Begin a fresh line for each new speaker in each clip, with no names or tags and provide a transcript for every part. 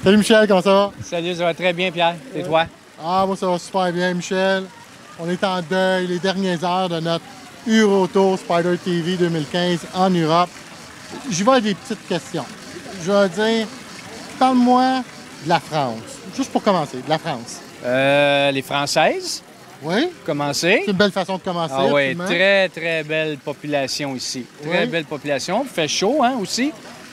Salut Michel, comment ça va?
Salut, ça va très bien, Pierre. Et toi?
Ah, moi ça va super bien, Michel. On est en deuil, les dernières heures de notre Eurotour Spyder TV 2015 en Europe. J'y vais avec des petites questions. Je vais dire, parle-moi de la France. Juste pour commencer, de la France.
Les Françaises,
Oui?
commencer.
C'est une belle façon de commencer.
Ah oui,
absolument.
très, très belle population ici. Très
Oui.
belle population. Il fait chaud, hein, aussi.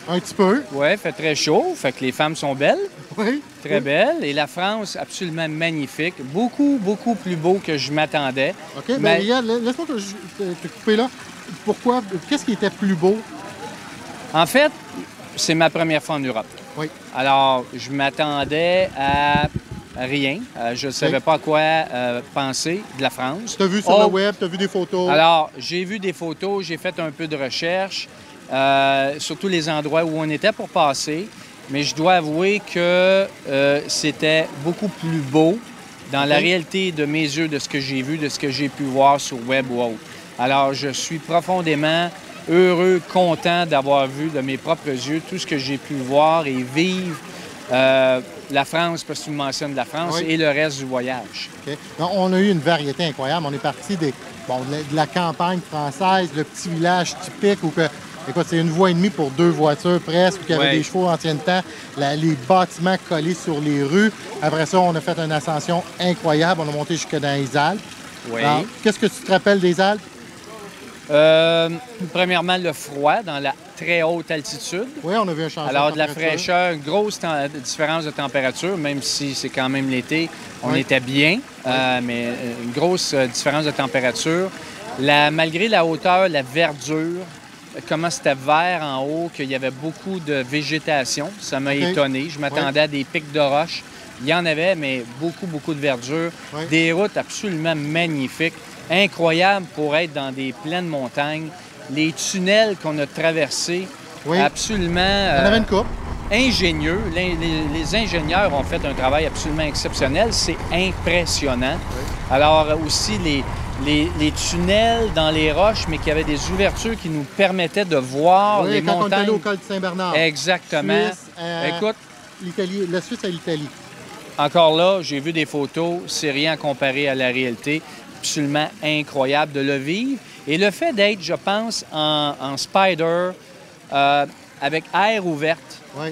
Un petit peu.
Oui, fait très chaud. Fait que les femmes sont belles,
Oui.
très belles. Et la France, absolument magnifique. Beaucoup, beaucoup plus beau que je m'attendais.
OK,
Mais-
mais regarde, laisse-moi te couper là. Pourquoi? Qu'est-ce qui était plus beau?
En fait, c'est ma première fois en Europe.
Oui.
Alors, je m'attendais à rien. Je ne savais pas à quoi penser de la France.
Tu as vu sur le web, tu as vu des photos.
Alors, j'ai vu des photos, j'ai fait un peu de recherche, surtout les endroits où on était pour passer, mais je dois avouer que c'était beaucoup plus beau dans la réalité de mes yeux, de ce que j'ai vu, de ce que j'ai pu voir sur web ou autre. Alors, je suis profondément heureux, content d'avoir vu de mes propres yeux tout ce que j'ai pu voir et vivre la France, parce que tu me mentionnes la France,
Oui.
et le reste du voyage.
OK. Donc, on a eu une variété incroyable. On est parti de la campagne française, le petit village typique où que, écoute, c'est une voie et demie pour deux voitures presque, où il y avait
Ouais.
des chevaux ancien temps, les bâtiments collés sur les rues. Après ça, on a fait une ascension incroyable. On a monté jusque dans les Alpes.
Oui.
Alors, qu'est-ce que tu te rappelles des Alpes?
Premièrement, le froid dans la très haute altitude.
Oui, on a vu un changement.
Alors, de la
température.
fraîcheur, une grosse différence de température, même si c'est quand même l'été, on
Oui.
était bien, mais une grosse différence de température. Malgré la hauteur, la verdure, comment c'était vert en haut, qu'il y avait beaucoup de végétation, ça m'a
OK.
étonné. Je m'attendais à des pics de roches. Il y en avait, mais beaucoup, beaucoup de verdure.
Oui.
Des routes absolument magnifiques, incroyables pour être dans des pleines montagnes. Les tunnels qu'on a traversés,
Oui.
absolument
On avait une coupe.
ingénieux. Les ingénieurs ont fait un travail absolument exceptionnel. C'est impressionnant. Alors aussi, les tunnels dans les roches, mais qui avaient des ouvertures qui nous permettaient de voir les
Oui, quand on est
montagnes.
allé au col de Saint-Bernard.
Exactement.
Suisse,
Écoute,
l'Italie, la Suisse à l'Italie.
encore là, j'ai vu des photos, c'est rien à comparer à la réalité. Absolument incroyable de le vivre. Et le fait d'être, je pense, en Spider, avec air ouverte,
Oui.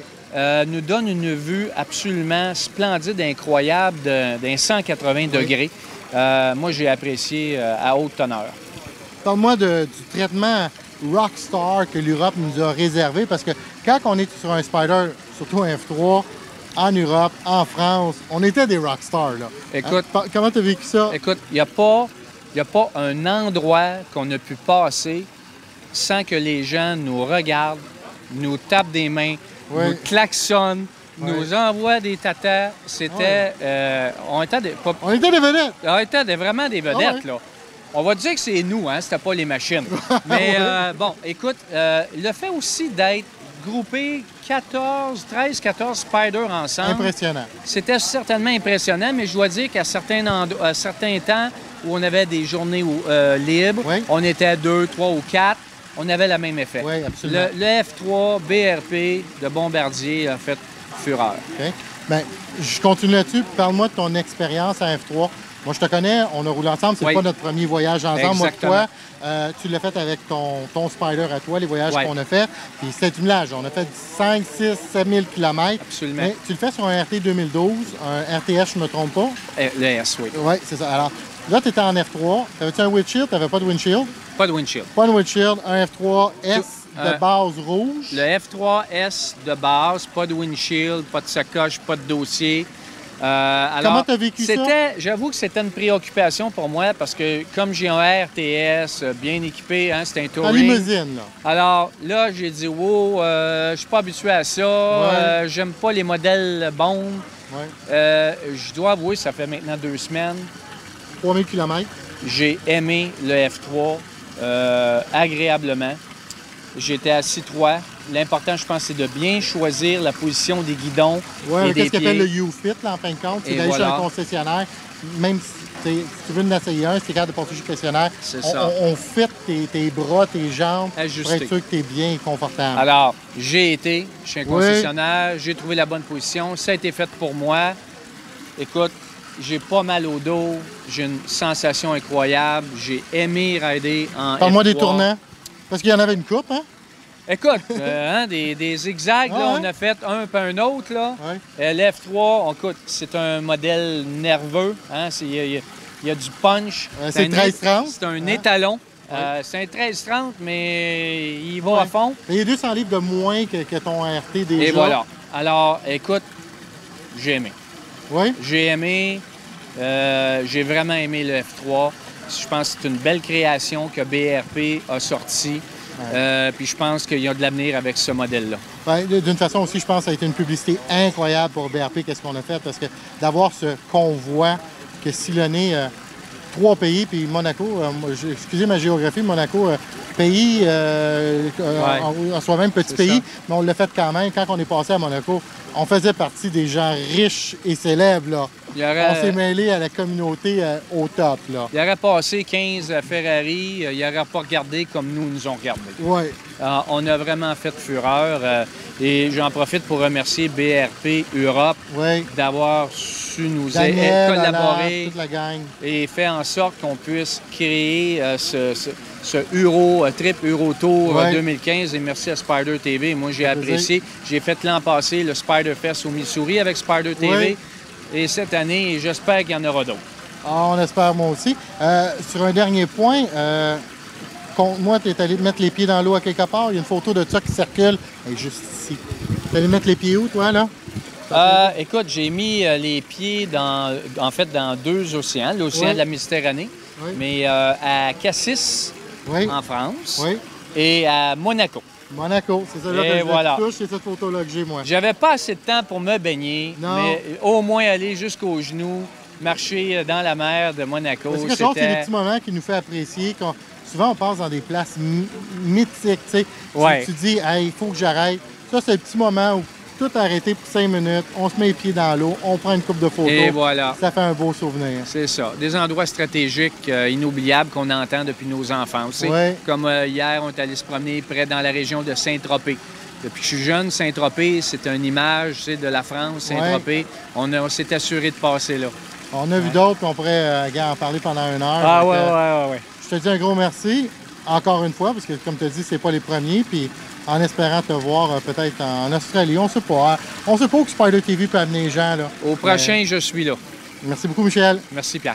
nous donne une vue absolument splendide, incroyable, d'un 180 degrés. Moi, j'ai apprécié à haute teneur.
Parle-moi du traitement rockstar que l'Europe nous a réservé, parce que quand on est sur un Spider, surtout un F3, en Europe, en France, on était des rockstars, là.
Écoute,
Comment tu as vécu ça?
Écoute, il n'y a pas un endroit qu'on a pu passer sans que les gens nous regardent, nous tapent des mains,
Oui.
nous klaxonnent,
Oui.
nous envoient des tatas. C'était... on était
On était des vedettes!
on était vraiment des vedettes,
Ah ouais.
là. On va dire que c'est nous, hein, c'était pas les machines. Mais bon, écoute, le fait aussi d'être groupé 13-14 spiders ensemble,
Impressionnant.
c'était certainement impressionnant, mais je dois dire qu'à certains temps où on avait des journées libres,
Oui.
on était 2, 3 ou 4, on avait le même effet.
Oui, absolument.
Le F3 BRP de Bombardier a fait fureur.
OK? Bien, je continue là-dessus. Parle-moi de ton expérience à F3. Moi, je te connais, on a roulé ensemble. C'est
Oui.
pas notre premier voyage ensemble. Moi,
Exactement.
toi, tu l'as fait avec ton Spider à toi, les voyages
Oui.
qu'on a fait. Puis c'était du millage. On a fait 5, 6, 7 000 km.
Absolument.
Mais tu le fais sur un RT 2012, un RTS, je ne me trompe pas.
Le S, oui.
Oui, c'est ça. Alors, là, tu étais en F3. T'avais-tu un windshield? T'avais pas de windshield?
Pas de windshield.
Pas de windshield. Un F3 S de base rouge.
Le F3S de base, pas de windshield, pas de sacoche, pas de dossier. Alors,
Comment tu as vécu ça?
J'avoue que c'était une préoccupation pour moi parce que comme j'ai un RTS bien équipé, hein, c'est un
En
touring.
limousine, là.
Alors là, j'ai dit, wow, je suis pas habitué à ça, j'aime pas les modèles bombes.
Ouais.
Je dois avouer, ça fait maintenant 2 semaines,
3000 km.
j'ai aimé le F3 agréablement. J'étais assis 3, l'important, je pense, c'est de bien choisir la position des guidons
ouais,
et des
qu'est-ce qu'on
pieds.
appelle le U-Fit, là, en fin de compte. C'est
Et
d'aller
voilà.
chez un concessionnaire, même si tu veux en essayer un, si tu es capable de passer chez le concessionnaire,
C'est ça.
on fit tes bras, tes jambes,
Ajusté.
pour être sûr que tu es bien et confortable.
Alors, j'ai été chez un
Oui.
concessionnaire, j'ai trouvé la bonne position, ça a été fait pour moi. Écoute, j'ai pas mal au dos, j'ai une sensation incroyable, j'ai aimé rider en
Parle-moi des
F3.
tournants, parce qu'il y en avait une coupe, hein?
Écoute, des zigzags, là,
Ah ouais?
on a fait un puis un autre. Là.
Ouais.
L'F3, écoute, c'est un modèle nerveux. Hein? Il y a du punch.
C'est 13-30.
C'est un
Hein?
étalon.
Ouais.
C'est un 13-30, mais il va
Ouais.
à fond.
Il y a 200 livres de moins que ton RT déjà.
Et voilà. Alors, écoute, j'ai aimé.
Oui?
J'ai aimé. J'ai vraiment aimé le F3. Je pense que c'est une belle création que BRP a sortie. Puis je pense qu'il y a de l'avenir avec ce modèle-là.
Ben, d'une façon aussi, je pense que ça a été une publicité incroyable pour BRP, qu'est-ce qu'on a fait, parce que d'avoir ce convoi qui a sillonné 3 pays, puis Monaco, excusez ma géographie, Monaco, pays, en soi-même petit
C'est
pays,
ça.
mais on l'a fait quand même. Quand on est passé à Monaco, on faisait partie des gens riches et célèbres, là.
Il y aurait-
On s'est mêlé à la communauté au top, là.
Il aurait passé 15 Ferrari, il n'aurait pas regardé comme nous ont regardé.
Oui.
On a vraiment fait fureur et j'en profite pour remercier BRP Europe
Oui.
d'avoir su nous
Daniel,
collaborer
Alain, toute la gang.
et fait en sorte qu'on puisse créer ce Euro, Trip Euro Tour
Ouais.
2015 et merci à Spider TV. Moi, j'ai
Ça fait
apprécié. J'ai fait l'an passé le Spider Fest au Missouri avec Spider TV.
Ouais.
Et cette année, j'espère qu'il y en aura d'autres.
Ah, on espère, moi aussi. Sur un dernier point, moi, tu es allé mettre les pieds dans l'eau à quelque part. Il y a une photo de ça qui circule. Elle est juste ici. Tu es allé mettre les pieds où, toi, là?
Écoute, j'ai mis les pieds dans 2 océans, l'océan
Oui.
de la Méditerranée,
Oui.
mais à Cassis,
Oui.
en France,
Oui.
et à Monaco.
Monaco, c'est ça là
Et
que je
voilà.
touche, c'est cette photo-là que j'ai, moi.
J'avais pas assez de temps pour me baigner,
Non.
mais au moins aller jusqu'aux genoux, marcher dans la mer de Monaco,
Parce que c'est des petits moments qui nous fait apprécier. Souvent, on passe dans des places mythiques, tu sais.
Ouais.
Tu dis, hey, il faut que j'arrête. Ça, c'est le petit moment où tout a arrêté pour 5 minutes, on se met les pieds dans l'eau, on prend une coupe de photos.
Et voilà.
Ça fait un beau souvenir.
C'est ça. Des endroits stratégiques inoubliables qu'on entend depuis nos enfances. Tu sais.
Ouais.
Comme hier, on est allé se promener près dans la région de Saint-Tropez. Depuis que je suis jeune, Saint-Tropez, c'est une image tu sais, de la France, Saint-Tropez. On s'est assuré de passer là.
On a vu d'autres, puis on pourrait en parler pendant 1 heure.
Ah
Donc,
ouais.
Je te dis un gros merci, encore une fois, parce que comme tu as dit, c'est pas les premiers. Puis en espérant te voir peut-être en Australie, on sait pas. Hein. On sait pas où que Spider TV peut amener les gens. Là.
Au prochain, je suis là.
Merci beaucoup, Michel.
Merci, Pierre.